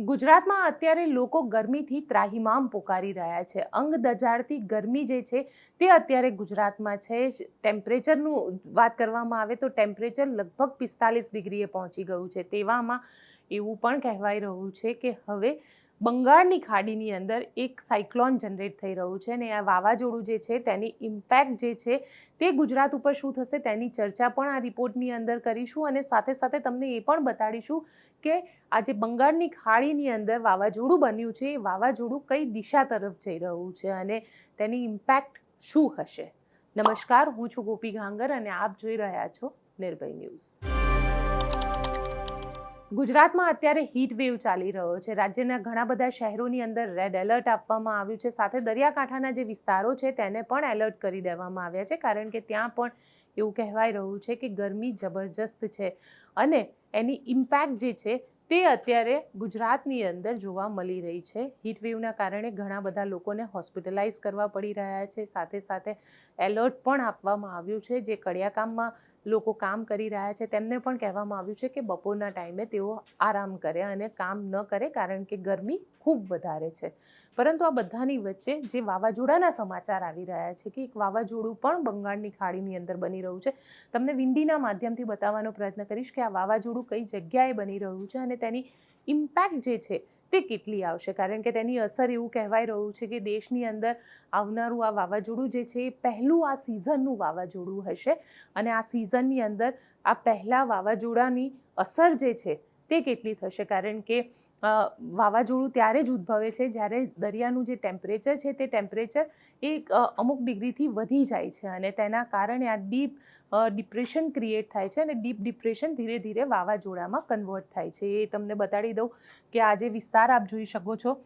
ગુજરાતમાં અત્યારે લોકો ગરમીથી ત્રાહિમામ પોકારી રહ્યા છે. અંગ દજાડતી ગરમી જે છે તે અત્યારે ગુજરાતમાં છે. ટેમ્પરેચરનું વાત કરવામાં આવે તો ટેમ્પરેચર લગભગ 45 ડિગ્રીએ પહોંચી ગયું છે. તેવામાં એવું પણ કહેવાઈ રહ્યું છે કે હવે બંગાળની ખાડીની અંદર એક સાયક્લોન જનરેટ થઈ રહ્યું છે અને આ વાવાઝોડું જે છે તેની ઇમ્પેક્ટ જે છે તે ગુજરાત ઉપર શું થશે તેની ચર્ચા પણ આ રિપોર્ટની અંદર કરીશું અને સાથે સાથે તમને એ પણ બતાડીશું કે આજે બંગાળની ખાડીની અંદર વાવાઝોડું બન્યું છે એ વાવાઝોડું કઈ દિશા તરફ જઈ રહ્યું છે અને તેની ઇમ્પેક્ટ શું હશે. નમસ્કાર, હું છું ગોપી ગાંગર અને આપ જોઈ રહ્યા છો નિર્ભય ન્યૂઝ. ગુજરાતમાં અત્યારે હીટ વેવ ચાલી રહ્યો છે. રાજ્યના ઘણા બધા શહેરોની અંદર રેડ એલર્ટ આપવામાં આવ્યું છે. સાથે દરિયાકાંઠાના જે વિસ્તારો છે તેને પણ એલર્ટ કરી દેવામાં આવ્યા છે, કારણ કે ત્યાં પણ એવું કહેવાય રહ્યું છે કે ગરમી જબરજસ્ત છે અને એની ઇમ્પેક્ટ જે છે તે અત્યારે ગુજરાતની અંદર જોવા મળી રહી છે. હીટ વેવના કારણે ઘણા બધા લોકોને હોસ્પિટલાઇઝ કરવા પડી રહ્યા છે. સાથે સાથે એલર્ટ પણ આપવામાં આવ્યું છે. જે કડિયાકામમાં લોકો કામ કરી રહ્યા છે તેમને પણ કહેવામાં આવ્યું છે કે બપોરના ટાઈમે તેઓ આરામ કરે અને કામ ન કરે, કારણ કે ગરમી ખૂબ વધારે છે. પરંતુ આ બધાની વચ્ચે જે વાવાઝોડાના સમાચાર આવી રહ્યા છે કે એક વાવાઝોડું પણ બંગાળની ખાડીની અંદર બની રહ્યું છે. તમને વિંડીના માધ્યમથી બતાવવાનો પ્રયત્ન કરીશ કે આ વાવાઝોડું કઈ જગ્યાએ બની રહ્યું છે અને તેની ઇમ્પેક્ટ જે છે તે કેટલી આવશે, કારણ કે તેની અસર એવું કહેવાય રહ્યું છે કે દેશની અંદર આવનારું આ વાવાઝોડું જે છે એ પહેલું આ સિઝનનું વાવાઝોડું હશે અને આ સિઝનની અંદર આ પહેલા વાવાઝોડાની અસર જે છે તે કેટલી થશે, કારણ કે વાવાઝોડું ત્યારે જ ઉદ્ભવે છે જ્યારે દરિયાનું જે ટેમ્પરેચર છે તે ટેમ્પરેચર એ અમુક ડિગ્રીથી વધી જાય છે અને તેના કારણે આ ડિપ્રેશન ક્રિએટ થાય છે અને ડીપ ડિપ્રેશન ધીરે ધીરે વાવાઝોડામાં કન્વર્ટ થાય છે. એ તમને બતાડી દઉં કે આ જે વિસ્તાર આપ જોઈ શકો છો,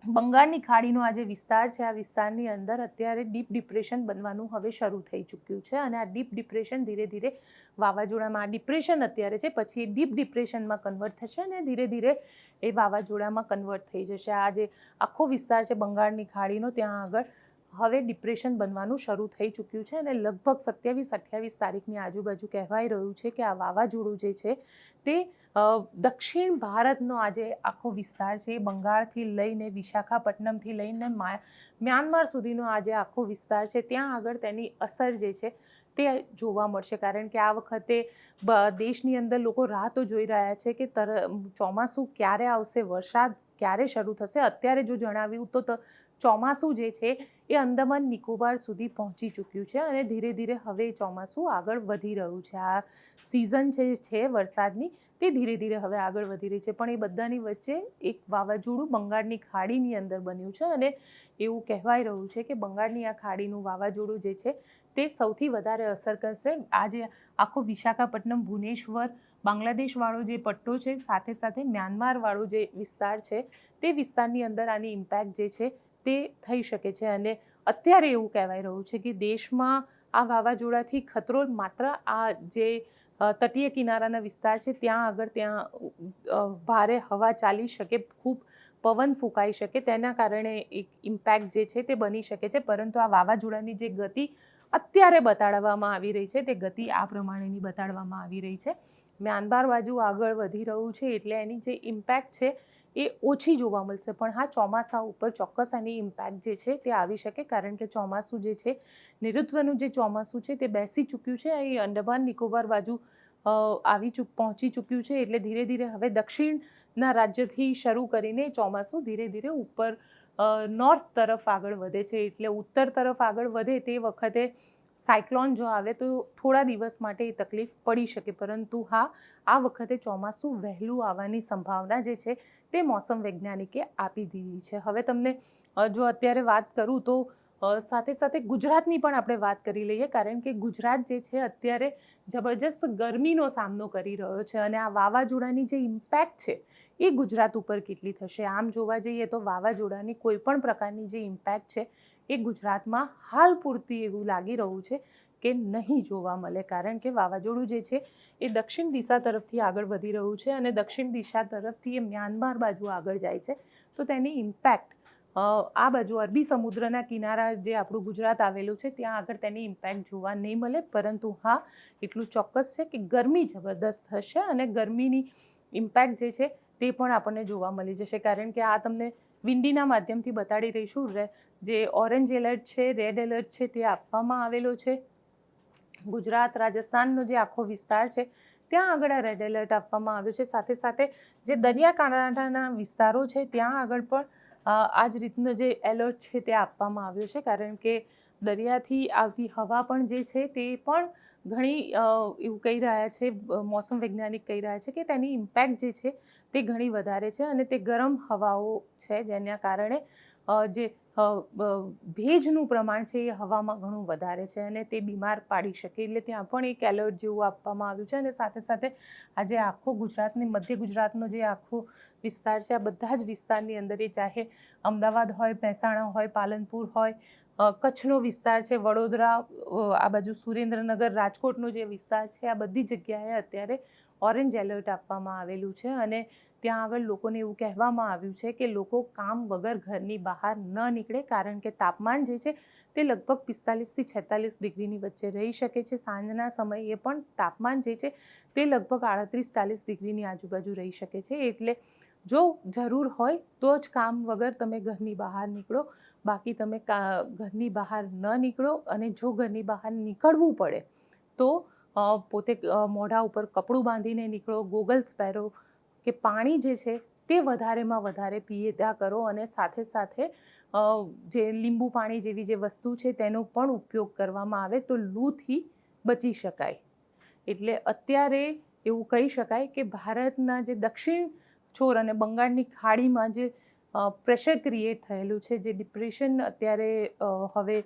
બંગાળની ખાડીનો આ જે વિસ્તાર છે, આ વિસ્તારની અંદર અત્યારે ડીપ ડિપ્રેશન બનવાનું હવે શરૂ થઈ ચૂક્યું છે અને આ ડીપ ડિપ્રેશન ધીરે ધીરે વાવાઝોડામાં, આ ડિપ્રેશન અત્યારે છે પછી એ ડીપ ડિપ્રેશનમાં કન્વર્ટ થશે અને ધીરે ધીરે એ વાવાઝોડામાં કન્વર્ટ થઈ જશે. આ જે આખો વિસ્તાર છે બંગાળની ખાડીનો, ત્યાં આગળ હવે ડિપ્રેશન બનવાનું શરૂ થઈ ચૂક્યું છે અને લગભગ 27-28 તારીખની આજુબાજુ કહેવાય રહ્યું છે કે આ વાવાઝોડું જે છે તે દક્ષિણ ભારતનો આજે આખો વિસ્તાર છે, બંગાળથી લઈને વિશાખાપટ્ટનમથી લઈને મ્યાનમાર સુધીનો આજે આખો વિસ્તાર છે, ત્યાં આગળ તેની અસર જે છે તે જોવા મળશે. કારણ કે આ વખતે દેશની અંદર લોકો રાહ તો જોઈ રહ્યા છે કે ચોમાસું ક્યારે આવશે, વરસાદ ક્યારે શરૂ થશે. અત્યારે જો જણાવ્યું તો ચોમાસું જે છે એ અંદમાન નિકોબાર સુધી પહોંચી ચૂક્યું છે અને ધીરે ધીરે હવે ચોમાસું આગળ વધી રહ્યું છે. આ સિઝન છે વરસાદની તે ધીરે ધીરે હવે આગળ વધી રહી છે, પણ એ બધાની વચ્ચે એક વાવાઝોડું બંગાળની ખાડીની અંદર બન્યું છે અને એવું કહેવાય રહ્યું છે કે બંગાળની આ ખાડીનું વાવાઝોડું જે છે તે સૌથી વધારે અસર કરશે. આજે આખો વિશાખાપટ્ટનમ, ભુવનેશ્વર, બાંગ્લાદેશવાળો જે પટ્ટો છે, સાથે સાથે મ્યાનમારવાળો જે વિસ્તાર છે તે વિસ્તારની અંદર આની ઇમ્પેક્ટ જે છે તે થઈ શકે છે અને અત્યારે એવું કહેવાય રહ્યું છે કે દેશમાં આ વાવાઝોડાથી ખતરો માત્ર આ જે તટીય કિનારાના વિસ્તાર છે ત્યાં ભારે હવા ચાલી શકે, ખૂબ પવન ફૂંકાઈ શકે, તેના કારણે એક ઇમ્પેક્ટ જે છે તે બની શકે છે. પરંતુ આ વાવાઝોડાની જે ગતિ અત્યારે બતાડવામાં આવી રહી છે તે ગતિ આ પ્રમાણેની બતાડવામાં આવી રહી છે. મ્યાનમાર બાજુ આગળ વધી રહ્યું છે એટલે એની જે ઇમ્પેક્ટ છે એ ઓછી જોવા મળશે, પણ હા ચોમાસા ઉપર ચોક્કસ એની ઇમ્પેક્ટ જે છે તે આવી શકે, કારણ કે ચોમાસું જે છે, નૈઋત્યનું જે ચોમાસું છે તે બેસી ચૂક્યું છે, એ અંડમાન નિકોબાર બાજુ પહોંચી ચૂક્યું છે. એટલે ધીરે ધીરે હવે દક્ષિણના રાજ્યથી શરૂ કરીને ચોમાસું ધીરે ધીરે ઉપર નોર્થ તરફ આગળ વધે છે. એટલે ઉત્તર તરફ આગળ વધે તે વખતે સાયક્લોન જો આવે તો થોડા દિવસ માટે એ તકલીફ પડી શકે, પરંતુ હા આ વખતે ચોમાસું વહેલું આવવાની સંભાવના જે છે તે મોસમ વૈજ્ઞાનિકે આપી દીધી છે. હવે તમને જો અત્યારે વાત કરું તો સાથે સાથે ગુજરાતની પણ આપણે વાત કરી લઈએ, કારણ કે ગુજરાત જે છે અત્યારે જબરજસ્ત ગરમીનો સામનો કરી રહ્યો છે અને આ વાવાઝોડાની જે ઇમ્પેક્ટ છે એ ગુજરાત ઉપર કેટલી થશે. આમ જોવા જઈએ તો વાવાઝોડાની કોઈ પણ પ્રકારની જે ઇમ્પેક્ટ છે એ ગુજરાતમાં હાલ પૂરતી એવું લાગી રહ્યું છે કે નહીં જોવા મળે, કારણ કે વાવાઝોડું જે છે એ દક્ષિણ દિશા તરફથી આગળ વધી રહ્યું છે અને દક્ષિણ દિશા તરફથી એ મ્યાનમાર બાજુ આગળ જાય છે, તો તેની ઇમ્પેક્ટ આ બાજુ અરબી સમુદ્રના કિનારા જે આપણું ગુજરાત આવેલું છે ત્યાં આગળ તેની ઇમ્પેક્ટ જોવા નહીં મળે. પરંતુ હા એટલું ચોક્કસ છે કે ગરમી જબરદસ્ત હશે અને ગરમીની ઇમ્પેક્ટ જે છે તે પણ આપણને જોવા મળી જશે, કારણ કે આ તમને વિન્ડીના માધ્યમથી બતાડી રહીશું. જે ઓરેન્જ એલર્ટ છે, રેડ એલર્ટ છે, તે આપવામાં આવેલો છે. ગુજરાત રાજસ્થાનનો જે આખો વિસ્તાર છે ત્યાં આગળ આ રેડ એલર્ટ આપવામાં આવ્યું છે. સાથે સાથે જે દરિયાકાંઠાના વિસ્તારો છે ત્યાં આગળ પણ આ જ રીતનું જે એલર્ટ છે તે આપવામાં આવ્યું છે, કારણ કે દરિયાથી આવતી હવા પણ જે છે તે પણ ઘણી એવું કહી રહ્યા છે, મોસમ વૈજ્ઞાનિક કહી રહ્યા છે કે તેની ઇમ્પેક્ટ જે છે તે ઘણી વધારે છે અને તે ગરમ હવાઓ છે જેના કારણે જે ભેજનું પ્રમાણ છે એ હવામાં ઘણું વધારે છે અને તે બીમાર પાડી શકે. એટલે ત્યાં પણ એક એલર્ટ જેવું આપવામાં આવ્યું છે. અને સાથે સાથે આજે આખો ગુજરાતની મધ્ય ગુજરાતનો જે આખો વિસ્તાર છે, આ બધા જ વિસ્તારની અંદર, એ ચાહે અમદાવાદ હોય, મહેસાણા હોય, પાલનપુર હોય, કચ્છનો વિસ્તાર છે, વડોદરા, આ બાજુ સુરેન્દ્રનગર, રાજકોટનો જે વિસ્તાર છે, આ બધી જગ્યાએ અત્યારે ઓરેન્જ એલર્ટ આપવામાં આવેલું છે. અને ત્યાં આગળ લોકોને એવું કહેવામાં આવ્યું છે કે લોકો કામ વગર ઘરની બહાર ન નીકળે, કારણ કે તાપમાન જે છે તે લગભગ 45થી 46 ડિગ્રીની વચ્ચે રહી શકે છે. સાંજના સમયે પણ તાપમાન જે છે તે લગભગ 38-40 ડિગ્રીની આજુબાજુ રહી શકે છે. એટલે જો જરૂર હોય તો જ કામ વગર તમે ઘરની બહાર નીકળો, બાકી તમે ઘરની બહાર ન નીકળો. અને જો ઘરની બહાર નીકળવું પડે તો પોતે મોઢા ઉપર કપડું બાંધીને નીકળો, ગોગલ્સ પહેરો, કે પાણી જે છે તે વધારેમાં વધારે પીતા કરો. અને સાથે સાથે જે લીંબુ પાણી જેવી જે વસ્તુ છે તેનો પણ ઉપયોગ કરવામાં આવે તો લૂથી બચી શકાય. એટલે અત્યારે એવું કહી શકાય કે ભારતના જે દક્ષિણ છોર અને બંગાળની ખાડીમાં જે પ્રેશર ક્રિએટ થયેલું છે, જે ડિપ્રેશન અત્યારે હવે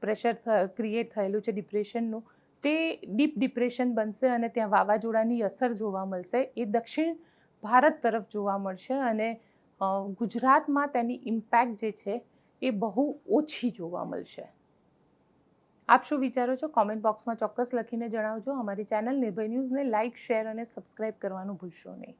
પ્રેશર ક્રિએટ થયેલું છે ડિપ્રેશનનું, તે ડીપ ડિપ્રેશન બનશે અને ત્યાં વાવાઝોડાની અસર જોવા મળશે. એ દક્ષિણ ભારત તરફ જોવા મળશે અને ગુજરાતમાં તેની ઇમ્પેક્ટ જે છે એ બહુ ઓછી જોવા મળશે. આપ શું વિચારો છો? કોમેન્ટ બોક્સમાં ચોક્કસ લખીને જણાવજો. અમારી ચેનલ નિર્ભય ન્યૂઝને લાઇક, શેર અને સબસ્ક્રાઈબ કરવાનું ભૂલશો નહીં.